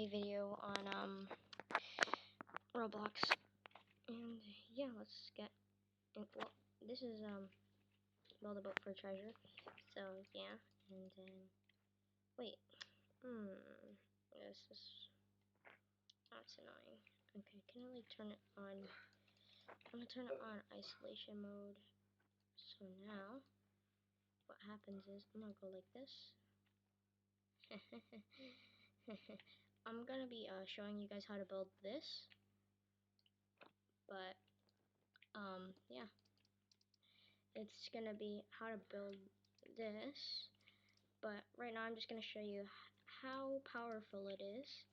a video on Roblox, and yeah, let's get. Well, this is build a boat for treasure. So yeah, and then wait, this is that's annoying. Okay, can I like turn it on? I'm gonna turn it on isolation mode. So now, what happens is I'm gonna go like this. I'm gonna be showing you guys how to build this, but yeah, it's gonna be how to build this. But right now I'm just gonna show you how powerful it is.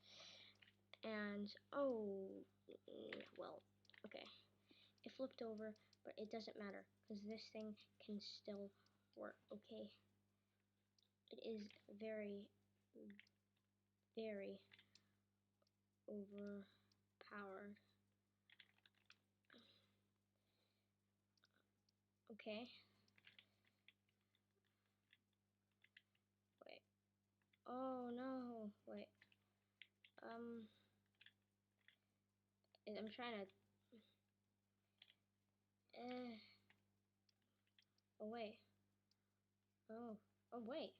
And oh, well, okay, it flipped over, but it doesn't matter because this thing can still work. Okay, it is very, very overpowered. Okay. Wait. Oh no. Wait. I'm trying to. Oh wait. Oh wait,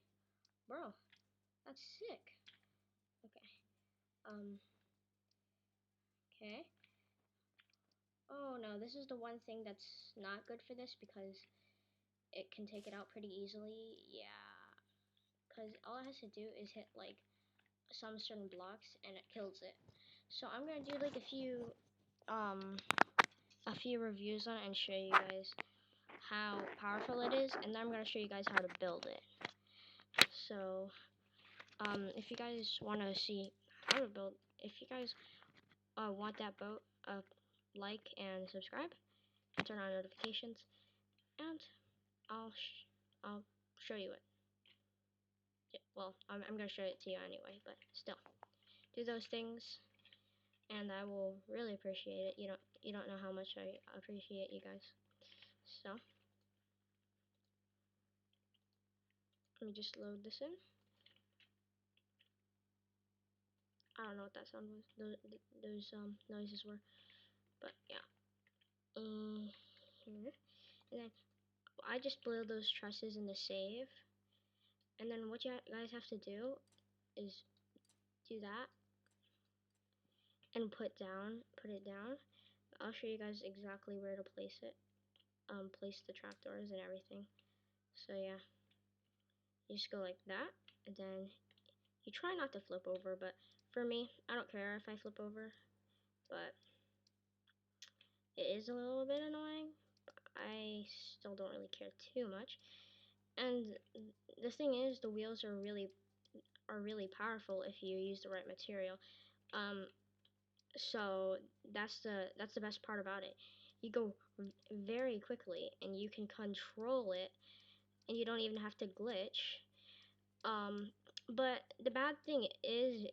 bro. That's sick. Okay. Okay. Oh no, this is the one thing that's not good for this because it can take it out pretty easily. Yeah. Because all it has to do is hit like some certain blocks and it kills it. So I'm gonna do like a few reviews on it and show you guys how powerful it is, and then I'm gonna show you guys how to build it. So if you guys want to see how to build, if you guys want that boat, like and subscribe and turn on notifications, and I'll show you it. Yeah, well, I'm gonna show it to you anyway, but still, do those things, and I will really appreciate it. You don't know how much I appreciate you guys. So let me just load this in. I don't know what that sound was. Those noises were, but yeah. Here, and then I just blew those trusses in the save, and then what you guys have to do is do that and put it down. I'll show you guys exactly where to place it. Place the trapdoors and everything. So yeah, you just go like that, and then you try not to flip over. But for me, I don't care if I flip over, but it is a little bit annoying. I still don't really care too much. And the thing is, the wheels are really powerful if you use the right material. So that's the best part about it. You go very quickly, and you can control it, and you don't even have to glitch. But the bad thing is,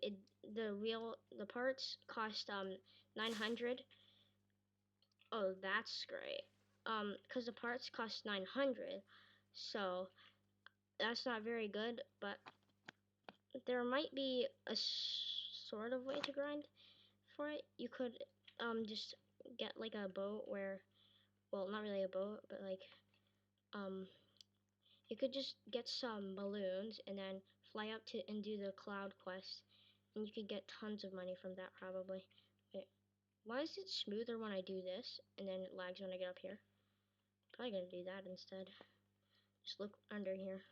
the parts cost 900. Oh, that's great. Because the parts cost 900, so that's not very good. But there might be a sort of way to grind for it. You could just get like a boat where, well, not really a boat, but like you could just get some balloons and then fly up to and do the cloud quest, and you could get tons of money from that probably. Wait, why is it smoother when I do this and then it lags when I get up here? Probably gonna do that instead. Just look under here.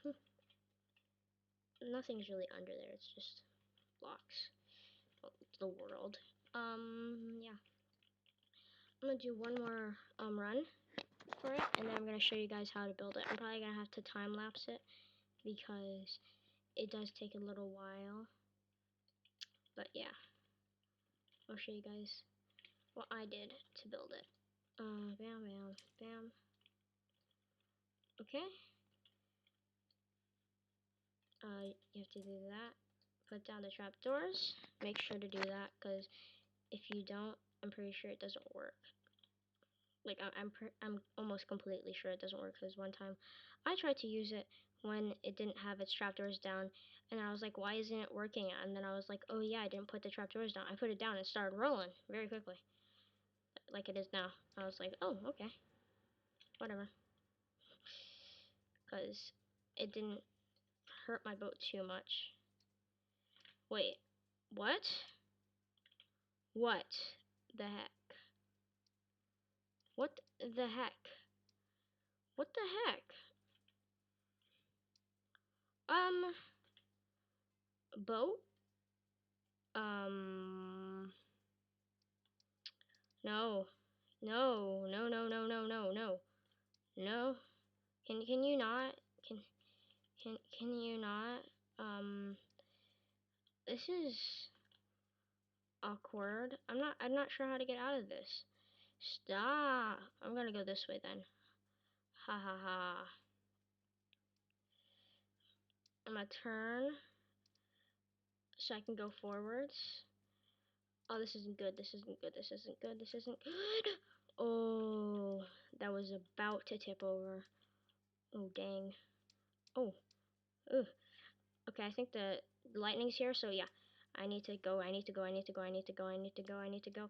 Nothing's really under there, it's just blocks. Well, the world. Yeah. I'm gonna do one more run for it, and then I'm gonna show you guys how to build it. I'm probably gonna have to time lapse it because it does take a little while. But yeah, I'll show you guys what I did to build it. Bam, bam, bam. Okay. You have to do that. Put down the trapdoors. Make sure to do that, because if you don't, I'm pretty sure it doesn't work. Like I'm almost completely sure it doesn't work because one time I tried to use it when it didn't have its trapdoors down, and I was like, why isn't it working? And then I was like, oh yeah, I didn't put the trapdoors down. I put it down and started rolling very quickly, like it is now. I was like, oh okay, whatever, because it didn't hurt my boat too much. Wait, what? What the heck? What the heck? What the heck? Um, boat? Um, no. No, no, no, no, no, no, no. No. Can you not? Can you not? Um, this is awkward. I'm not sure how to get out of this. Stop. I'm gonna go this way then. Ha ha ha. I'm gonna turn so I can go forwards. Oh, this isn't good. This isn't good. This isn't good. This isn't good. Oh, that was about to tip over. Oh, dang. Oh, ugh. Okay, I think the lightning's here, so yeah. I need to go, I need to go, I need to go, I need to go, I need to go, I need to go.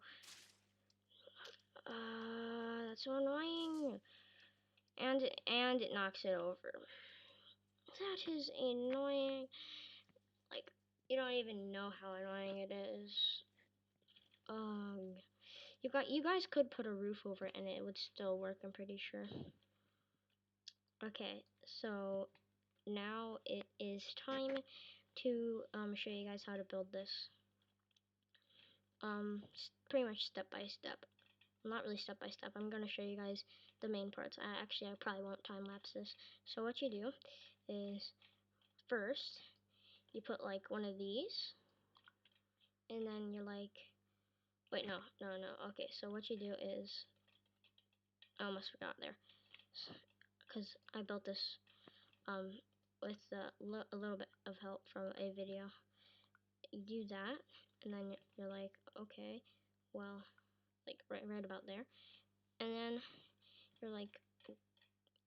That's so annoying. And it knocks it over. That is annoying. Like, you don't even know how annoying it is. You guys could put a roof over it and it would still work, I'm pretty sure. Okay, so now it is time to show you guys how to build this. Pretty much step by step. Not really step by step. I'm gonna show you guys the main parts. I probably won't time lapse this. So what you do is first you put like one of these, and then you're like, wait, no. Okay, so what you do is I almost forgot there, because I built this with a little bit of help from a video. You do that, and then you're like, okay, well, like right about there, and then you're like,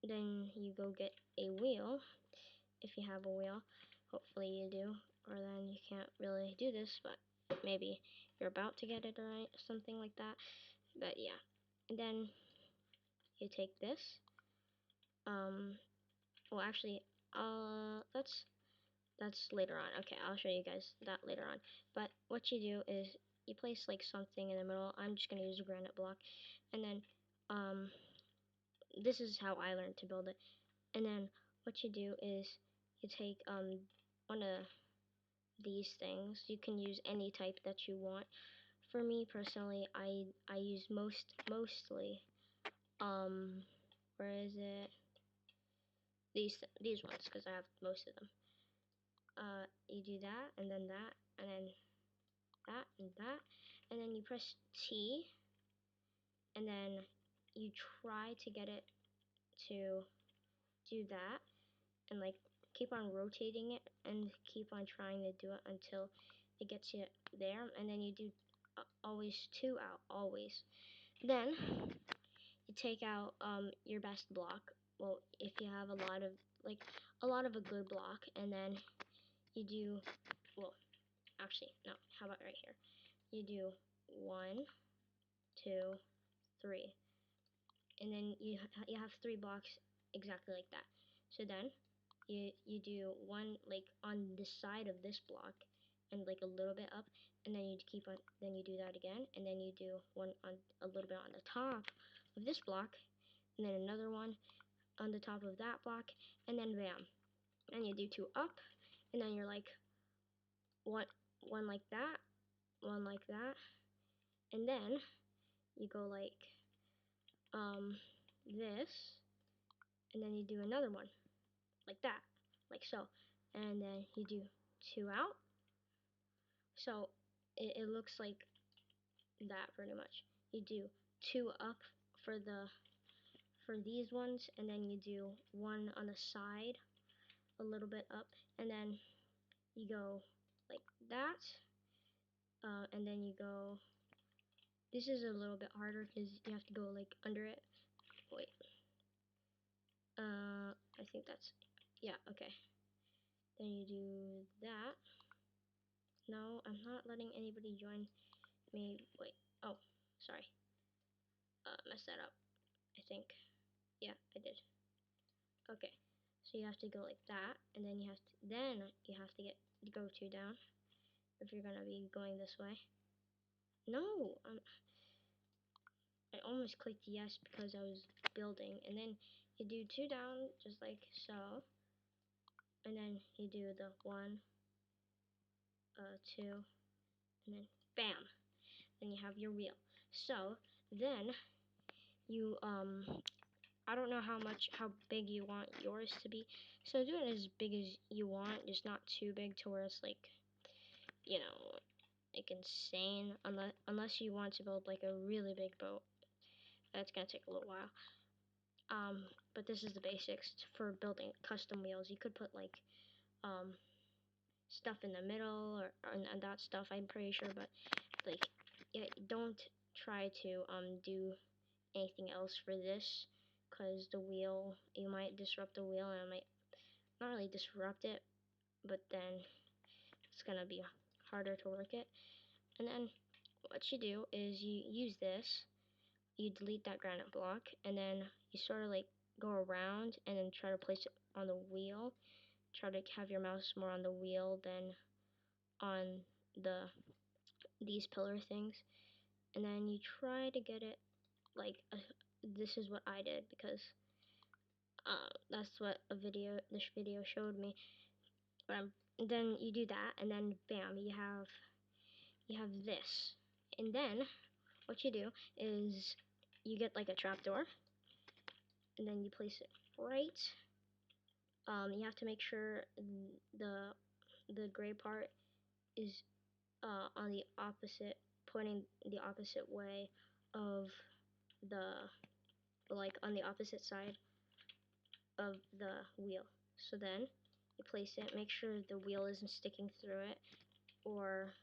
then you go get a wheel if you have a wheel. Hopefully you do, or then you can't really do this, but maybe you're about to get it right, something like that. But yeah, and then you take this. Well, actually, that's later on. Okay, I'll show you guys that later on. But what you do is you place like something in the middle. I'm just gonna use a granite block, and then this is how I learned to build it. And then what you do is you take one of these things. You can use any type that you want. For me personally, I use mostly where is it? These ones, because I have most of them. You do that, and then that, and then that, and that, and then you press T, and then you try to get it to do that, and like keep on rotating it, and keep on trying to do it until it gets you there, and then you do always two out, always. Then you take out your best block. Well, if you have a lot of a good block, and then you do, well, actually, no, how about right here? You do 1, 2, 3, and then you have 3 blocks exactly like that. So then you do one like on the side of this block and like a little bit up, and then you keep on, then you do that again, and then you do one on a little bit on the top of this block, and then another one on the top of that block, and then bam, and you do 2 up, and then you're like one like that, one like that, and then you go like this, and then you do another one like that, like so, and then you do 2 out. So it looks like that pretty much. You do 2 up for these ones, and then you do 1 on the side a little bit up, and then you go like that, and then you go This is a little bit harder because you have to go like under it. Wait. I think that's, yeah, okay. Then you do that. No, I'm not letting anybody join me. Wait. Oh, sorry. Messed that up. I think. Yeah, I did. Okay. So you have to go like that, and then you have to get go to down if you're gonna be going this way. No, I almost clicked yes because I was building, and then you do 2 down just like so, and then you do the 1, 2, and then bam. Then you have your wheel. So then you I don't know how big you want yours to be. So do it as big as you want, just not too big to where it's like, you know, like insane. Unless you want to build like a really big boat. That's gonna take a little while. But this is the basics for building custom wheels. You could put like stuff in the middle and that stuff. I'm pretty sure, but like, yeah, don't try to do anything else for this, because the wheel, you might disrupt the wheel, and it might not really disrupt it, but then it's gonna be harder to work it. And then what you do is you use this, you delete that granite block, and then you sort of like go around and then try to place it on the wheel. Try to have your mouse more on the wheel than on these pillar things, and then you try to get it like this is what I did, because that's what this video showed me. But then you do that, and then bam, you have this, and then what you do is you get like a trapdoor, and then you place it right. You have to make sure the gray part is on the opposite, pointing the opposite way of the, like on the opposite side of the wheel. So then you place it, make sure the wheel isn't sticking through it, or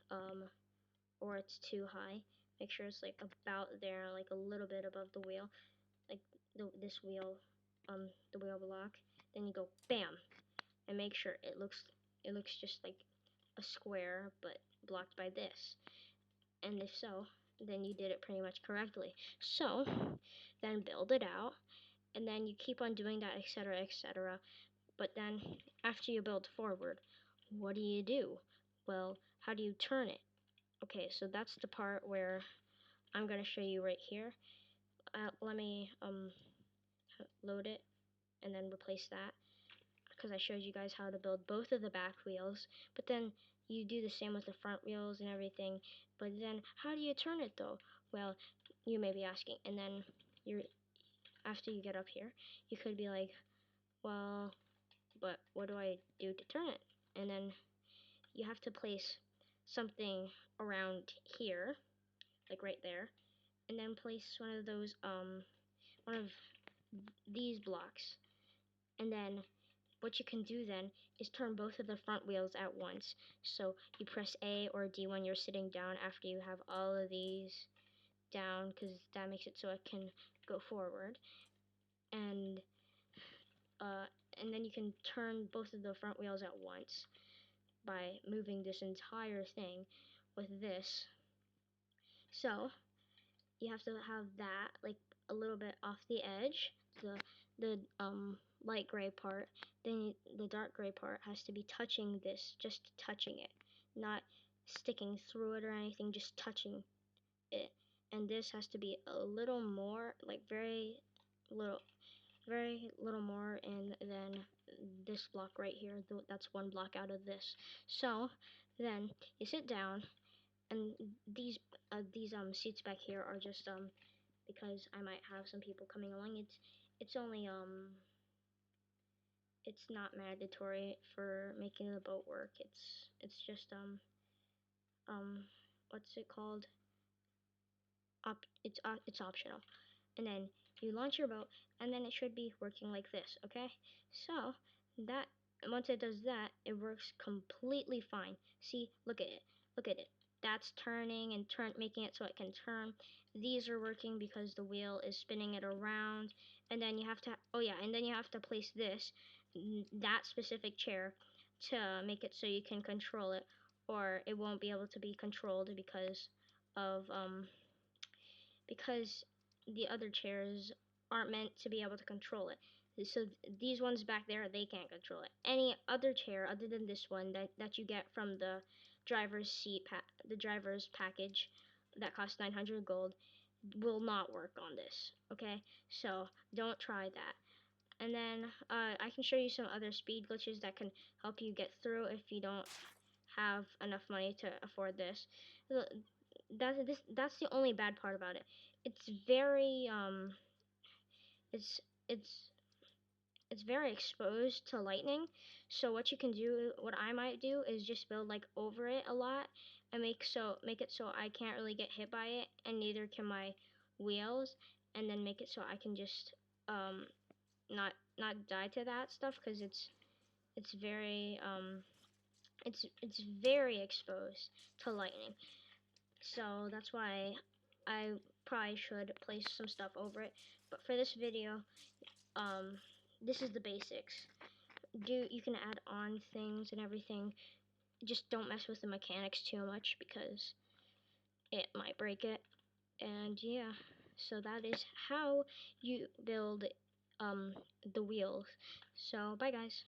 it's too high. Make sure it's like about there, like a little bit above the wheel, like this wheel, the wheel block. Then you go bam, and make sure it looks just like a square, but blocked by this. And if so, then you did it pretty much correctly. So then build it out, and then you keep on doing that, etc., etc. But then after you build forward, what do? Well, how do you turn it? Okay, so that's the part where I'm gonna show you right here. Let me load it and then replace that, because I showed you guys how to build both of the back wheels, but then you do the same with the front wheels and everything. But then how do you turn it though? Well, you may be asking, and then after you get up here, you could be like, well, but what do I do to turn it? And then you have to place something around here, like right there, and then place one of those one of these blocks. And then what you can do then is turn both of the front wheels at once. So you press A or D when you're sitting down after you have all of these down, because that makes it so it can go forward. And then you can turn both of the front wheels at once by moving this entire thing with this. So you have to have that like a little bit off the edge, the light gray part. Then the dark gray part has to be touching this, just touching it, not sticking through it or anything, just touching it. And this has to be a little more, like very little more, and then this block right here, that's one block out of this. So then you sit down, and these seats back here are just because I might have some people coming along. It's only it's not mandatory for making the boat work. It's just what's it called? It's optional. And then you launch your boat, and then it should be working like this, okay? So that, once it does that, it works completely fine. See, look at it. Look at it. that's turning and making it so it can turn. These are working because the wheel is spinning it around. And then you have to, oh yeah, and then you have to place that specific chair to make it so you can control it, or it won't be able to be controlled of because the other chairs aren't meant to be able to control it. So these ones back there, they can't control it. Any other chair other than this one that you get from the driver's the driver's package that costs 900 gold will not work on this. Okay, so don't try that. And then I can show you some other speed glitches that can help you get through if you don't have enough money to afford this. That's the only bad part about it. It's very it's it's it's very exposed to lightning. So what you can do, what I might do, is just build like over it a lot and make it so I can't really get hit by it, and neither can my wheels, and then make it so I can just um not die to that stuff, because it's very it's very exposed to lightning. So that's why I probably should place some stuff over it. But for this video, um, this is the basics. You can add on things and everything. Just don't mess with the mechanics too much because it might break it. And yeah, so that is how you build the wheels. So bye guys.